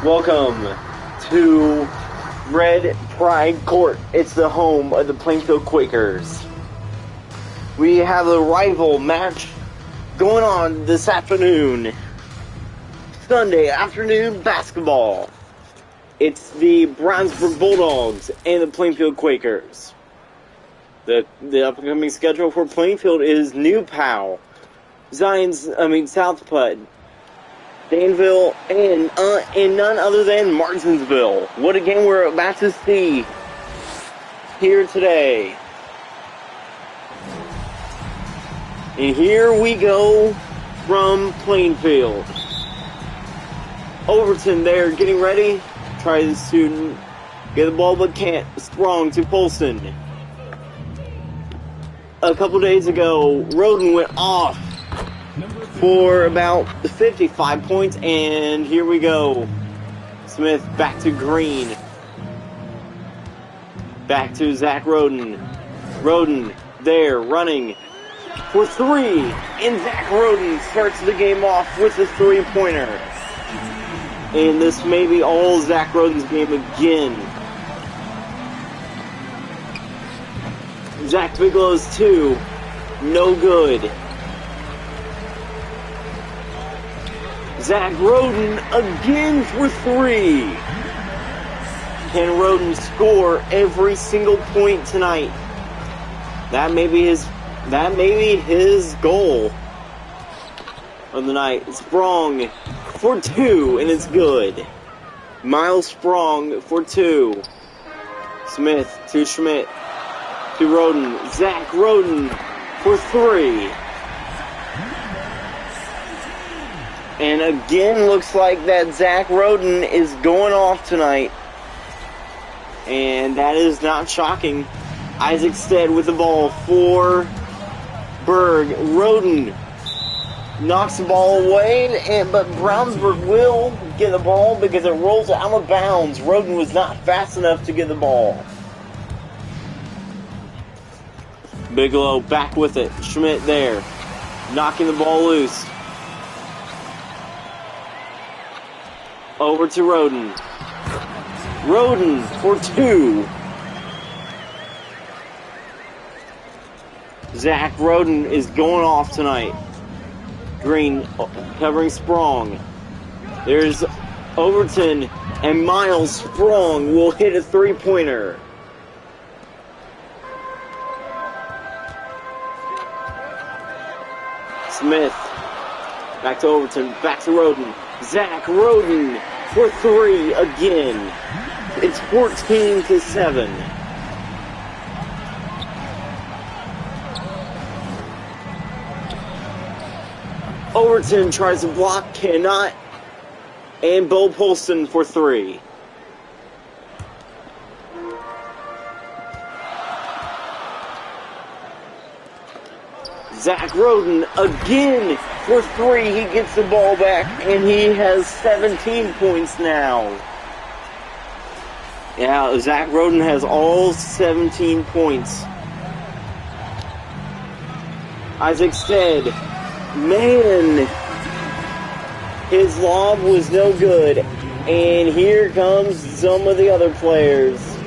Welcome to Red Pride Court. It's the home of the Plainfield Quakers. We have a rival match going on this afternoon. Sunday afternoon basketball. It's the Brownsburg Bulldogs and the Plainfield Quakers. The upcoming schedule for Plainfield is New Powell, South Putt, Danville, and none other than Martinsville. What a game we're about to see here today. And here we go from Plainfield. Overton there getting ready. Tries to get the ball but can't. Strong to Polson. A couple days ago, Roden went off for about 55 points, and here we go. Smith back to Green. Back to Zach Roden. Roden there running for three, and Zach Roden starts the game off with a three-pointer. And this may be all Zach Roden's game again. Zach Bigelow's two, no good. Zach Roden again for three. Can Roden score every single point tonight? That may be his goal of the night. Sprong for two, and it's good. Miles Sprong for two. Smith to Schmidt to Roden. Zach Roden for three. And again, looks like that Zach Roden is going off tonight. And that is not shocking. Isaac Stead with the ball for Berg. Roden knocks the ball away, but Brownsburg will get the ball because it rolls out of bounds. Roden was not fast enough to get the ball. Bigelow back with it. Schmidt there, knocking the ball loose. Over to Roden. Roden for two. Zach Roden is going off tonight. Green covering Sprong. There's Overton, and Miles Sprong will hit a three-pointer. Smith, back to Overton, back to Roden. Zach Roden for three again. It's 14-7. Overton tries to block, cannot. And Bo Polston for three. Zach Roden again for three. He gets the ball back, and he has 17 points now. Yeah, Zach Roden has all 17 points. Isaac Stead, man, his lob was no good. And here comes some of the other players.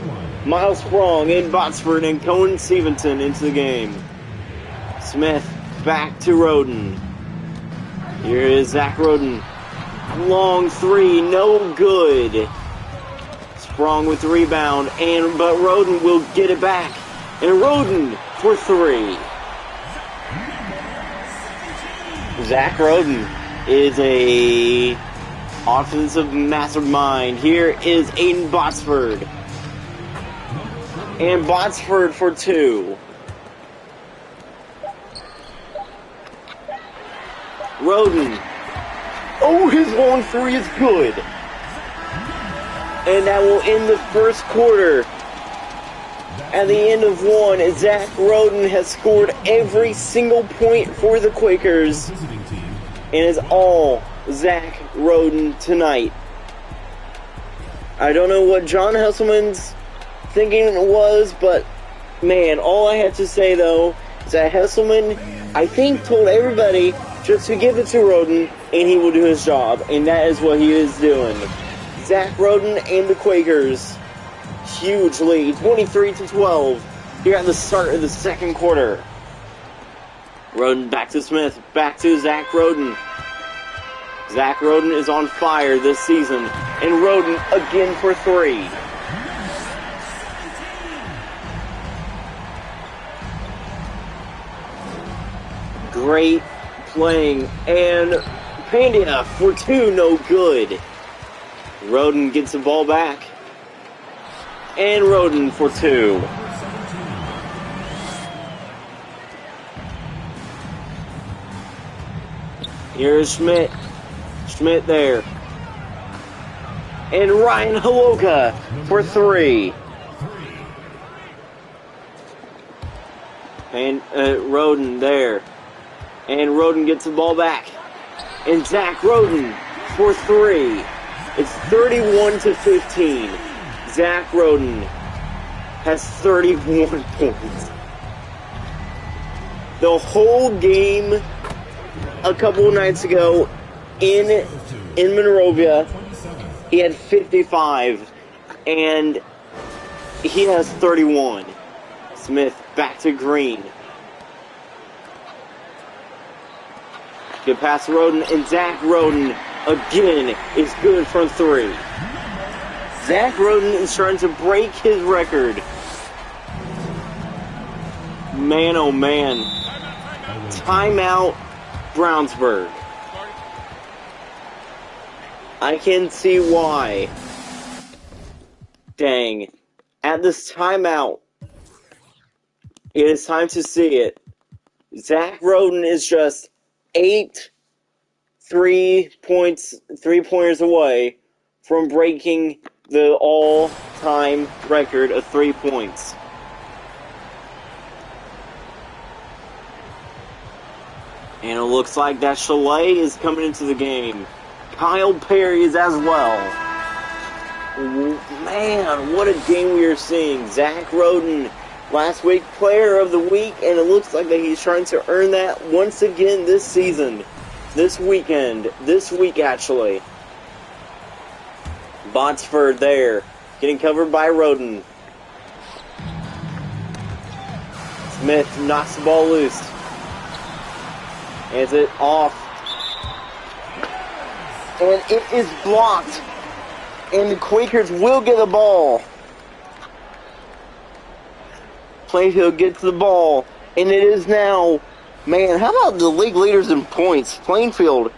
Miles Sprong in Botsford and Cohen Stevenson into the game. Smith back to Roden. Here is Zach Roden. Long three, no good. Sprong with the rebound, but Roden will get it back. And Roden for three. Zach Roden is a offensive mastermind. Here is Aiden Botsford. And Botsford for two. Roden. Oh, his long three is good. And that will end the first quarter. At the end of one, Zach Roden has scored every single point for the Quakers. And it's all Zach Roden tonight. I don't know what John Hesselman's thinking it was, but man, all I have to say though is that Hesselman, I think, told everybody just to give it to Roden and he will do his job, and that is what he is doing. Zach Roden and the Quakers. Huge lead, 23-12. Here at the start of the second quarter. Roden back to Smith, back to Zach Roden. Zach Roden is on fire this season. And Roden again for three. Great playing. And Pandya for two, no good. Roden gets the ball back. And Roden for two. Here's Schmidt. Schmidt there. And Ryan Haloka for three. And Roden there. And Roden gets the ball back. And Zach Roden for three. It's 31-15. Zach Roden has 31 points. The whole game a couple of nights ago in Monrovia, he had 55, and he has 31. Smith back to Green. Good pass to Roden, and Zach Roden again is good from three. Zach Roden is trying to break his record. Man, oh man. Timeout, Brownsburg. I can see why. Dang. At this timeout, it is time to see it. Zach Roden is just 8 3-pointers away from breaking the all-time record of 3 points. And it looks like that Chalet is coming into the game. Kyle Perry is as well. Man, what a game we are seeing. Zach Roden, last week Player of the Week, and it looks like that he's trying to earn that once again this season. This weekend. This week, actually. Botsford there. Getting covered by Roden. Smith knocks the ball loose. Is it off? And it is blocked. And the Quakers will get the ball. Plainfield gets the ball. And it is now... Man, how about the league leaders in points? Plainfield,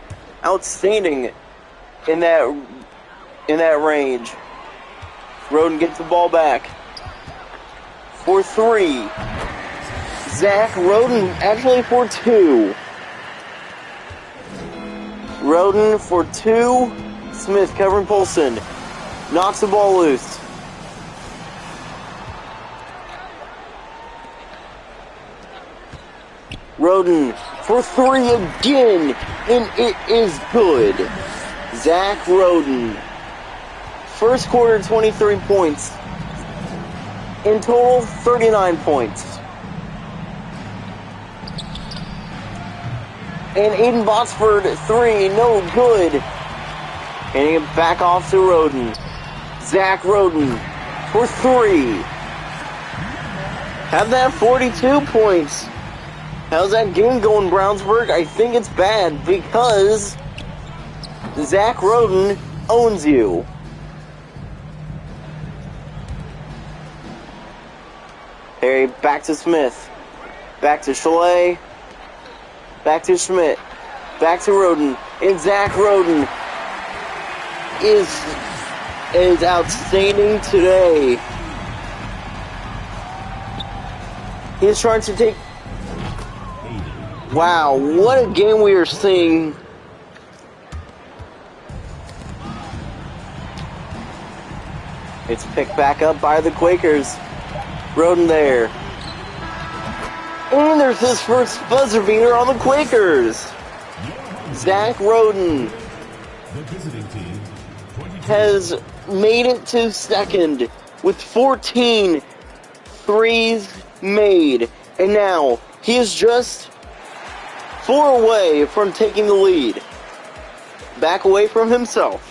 outstanding in that range. Roden gets the ball back for three. Zach Roden actually for two. Roden for two. Smith covering Polson. Knocks the ball loose. Roden for three again, and it is good. Zach Roden. First quarter, 23 points. In total, 39 points. And Aiden Botsford, three, no good. Handing it back off to Roden. Zach Roden for three. Have that 42 points. How's that game going, Brownsburg? I think it's bad because Zach Roden owns you. Perry back to Smith. Back to Chalet. Back to Schmidt. Back to Roden. And Zach Roden is outstanding today. He's trying to take... Wow, what a game we are seeing. It's picked back up by the Quakers. Roden there. And there's his first buzzer beater on the Quakers. Zach Roden has made it to second with 14 threes made. And now he is just 4 away from taking the lead. Back away from himself.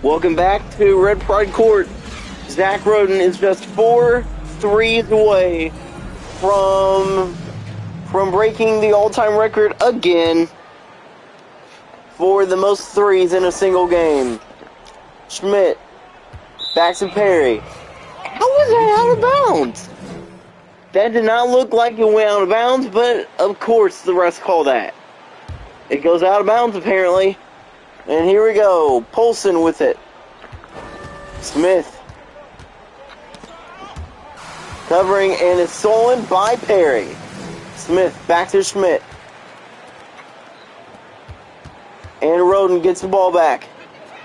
Welcome back to Red Pride Court. Zach Roden is just 4 threes away from breaking the all-time record again for the most threes in a single game. Schmidt, back to Perry. How was that out of bounds? That did not look like it went out of bounds, but of course the refs call that. It goes out of bounds apparently. And here we go. Polson with it. Smith. Covering, and it's stolen by Perry. Smith back to Schmidt. And Roden gets the ball back.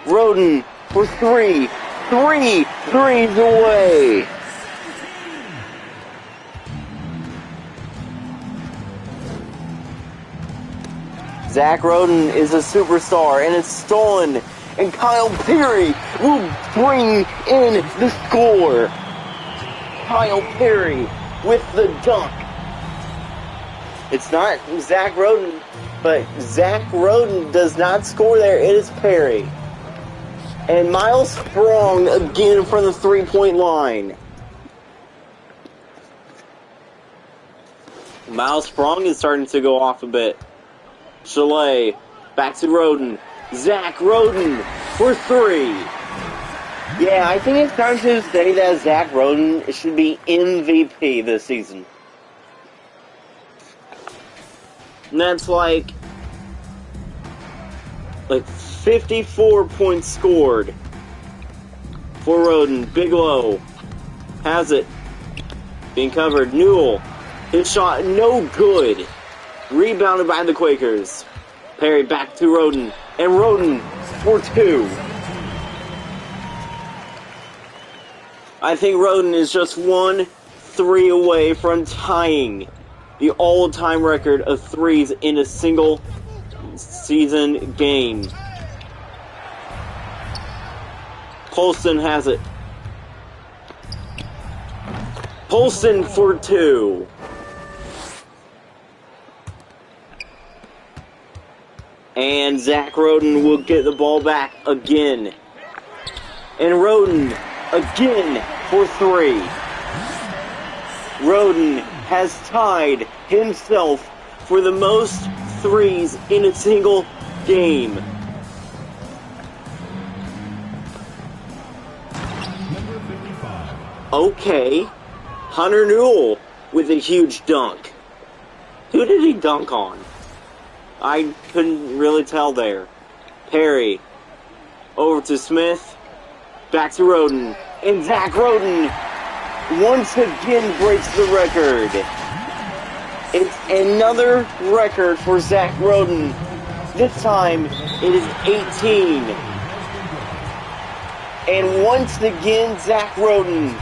Roden for 3. 3 threes away. Zach Roden is a superstar, and it's stolen. And Kyle Perry will bring in the score. Kyle Perry with the dunk. It's not Zach Roden, but Zach Roden does not score there. It is Perry. And Miles Sprong again from the three-point line. Miles Sprong is starting to go off a bit. Chalet, back to Roden. Zach Roden for 3. Yeah, I think it's time to say that Zach Roden should be MVP this season. And that's like 54 points scored for Roden. Bigelow has it. Being covered. Newell. His shot no good. Rebounded by the Quakers. Perry back to Roden. And Roden for 2. I think Roden is just 1 3 away from tying the all-time record of threes in a single season game. Polson has it. Polson for 2. And Zach Roden will get the ball back again. And Roden again for 3. Roden has tied himself for the most threes in a single game. Okay. Hunter Newell with a huge dunk. Who did he dunk on? I couldn't really tell there. Perry. Over to Smith. Back to Roden. And Zach Roden once again breaks the record. It's another record for Zach Roden. This time it is 18. And once again, Zach Roden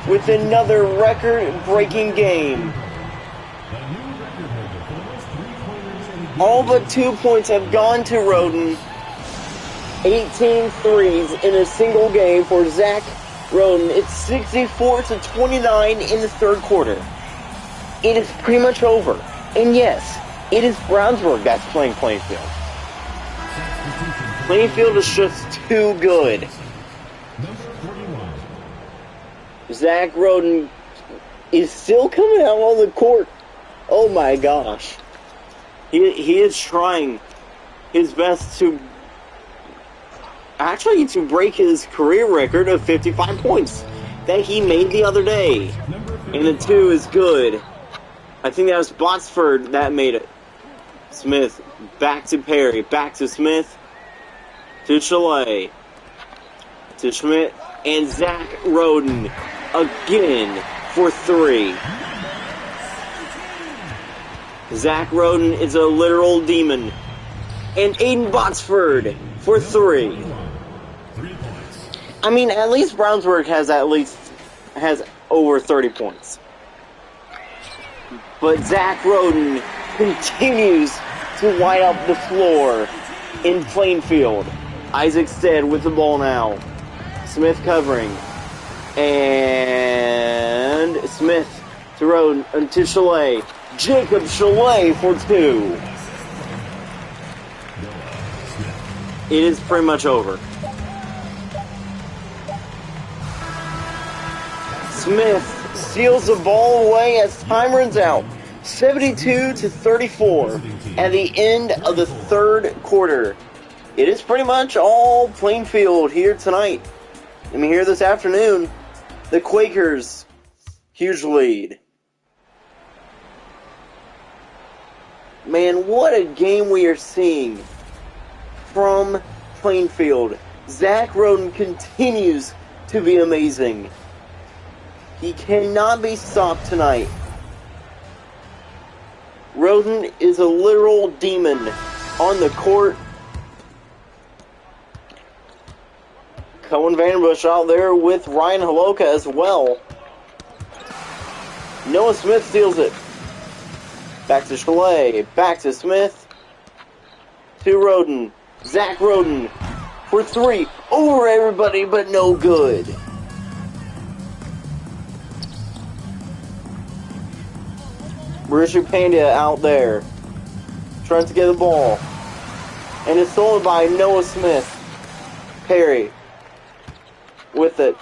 with another record-breaking game. All but 2 points have gone to Roden. 18 threes in a single game for Zach Roden. It's 64-29 in the third quarter. It is pretty much over. And yes, it is Brownsburg that's playing Plainfield. Plainfield is just too good. Zach Roden is still coming out on the court. Oh my gosh. He is trying his best to break his career record of 55 points that he made the other day. And the 2 is good. I think that was Botsford that made it. Smith, back to Perry, back to Smith, to Chalet, to Schmidt, and Zach Roden again for 3. Zach Roden is a literal demon. And Aiden Botsford for 3. I mean, at least Brownsburg has over 30 points. But Zach Roden continues to light up the floor in Plainfield. Isaac Stead with the ball now. Smith covering. And Smith to Roden, to Chalet. Jacob Chalet for 2. It is pretty much over. Smith steals the ball away as time runs out. 72-34 at the end of the third quarter. It is pretty much all Plainfield here tonight. I mean, here this afternoon, the Quakers, huge lead. Man, what a game we are seeing from Plainfield. Zach Roden continues to be amazing. He cannot be stopped tonight. Roden is a literal demon on the court. Cohen Vanderbush out there with Ryan Holoka as well. Noah Smith steals it. Back to Chalet. Back to Smith. To Roden. Zach Roden for three. Over everybody, but no good. Mauricio Pandya out there. Trying to get the ball. And it's stolen by Noah Smith. Perry. With it.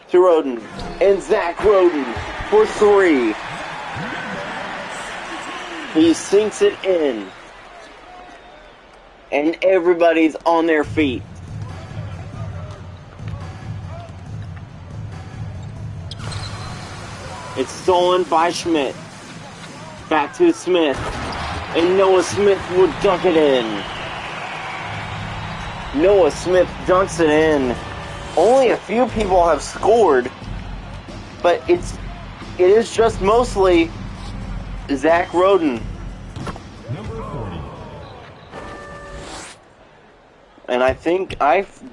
To Roden. And Zach Roden for three. He sinks it in. And everybody's on their feet. It's stolen by Schmidt. Back to Smith. And Noah Smith would dunk it in. Noah Smith dunks it in. Only a few people have scored. But it is just mostly Zach Roden. And I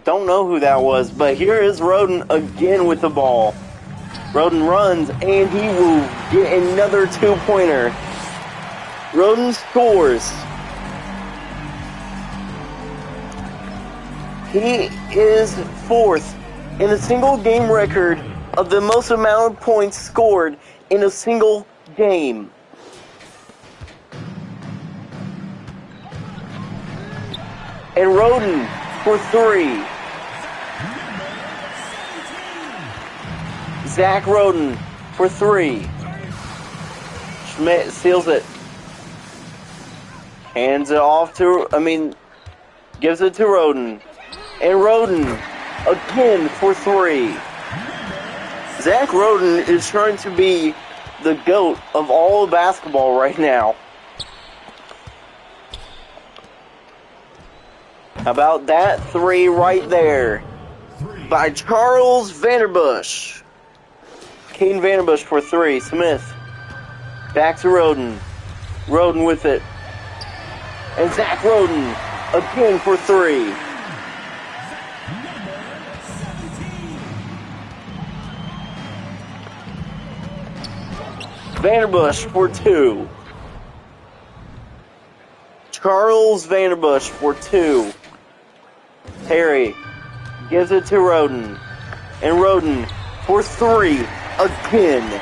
don't know who that was, but here is Roden again with the ball. Roden runs, and he will get another two-pointer. Roden scores. He is fourth in the single game record of the most amount of points scored in a single game. And Roden for three. Zach Roden for three. Schmidt seals it. Hands it off gives it to Roden. And Roden again for three. Zach Roden is trying to be the GOAT of all of basketball right now. How about that three right there by Charles Vanderbush. Caden Vanderbush for three. Smith. Back to Roden. Roden with it. And Zach Roden again for three. Vanderbush for two. Charles Vanderbush for two. Perry gives it to Roden. And Roden for three again.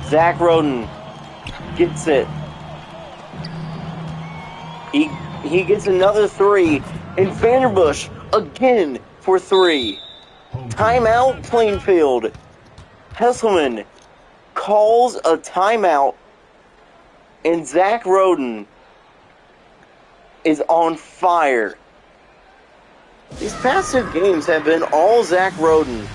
Zach Roden gets it. He gets another three. And Vanderbush again for three. Timeout Plainfield. Hesselman calls a timeout. And Zach Roden is on fire. These past two games have been all Zach Roden.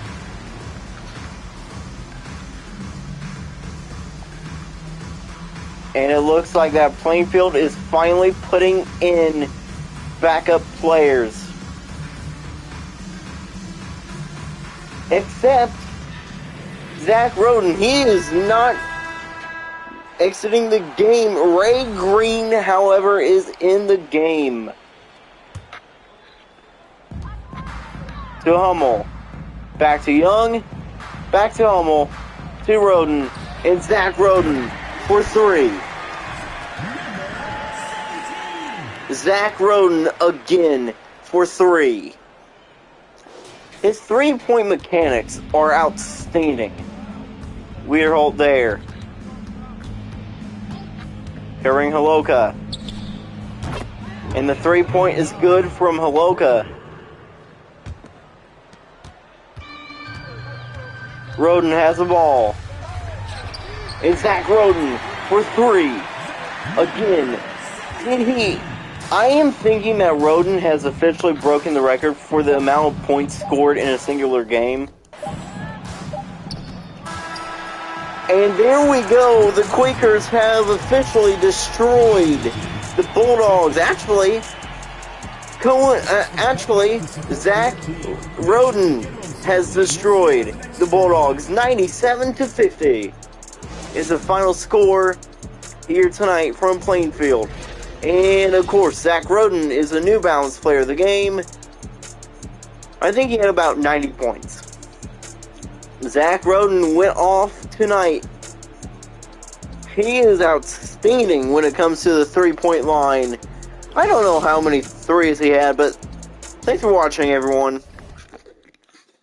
And it looks like that Plainfield is finally putting in backup players. Except Zach Roden, he is not exiting the game. Ray Green, however, is in the game. To Hummel. Back to Young. Back to Hummel. To Roden. And Zach Roden for three. Zach Roden again for three. His three-point mechanics are outstanding. Weirholt there. Carrying Holoka. And the three-point is good from Holoka. Roden has the ball. And Zach Roden for 3. Again, did he? I am thinking that Roden has officially broken the record for the amount of points scored in a singular game. And there we go. The Quakers have officially destroyed the Bulldogs. Actually, Zach Roden has destroyed the Bulldogs. 97-50 is the final score here tonight from Plainfield. And of course, Zach Roden is the New Balance player of the game. I think he had about 90 points. Zach Roden went off tonight. He is outstanding when it comes to the three-point line. I don't know how many threes he had, but thanks for watching, everyone.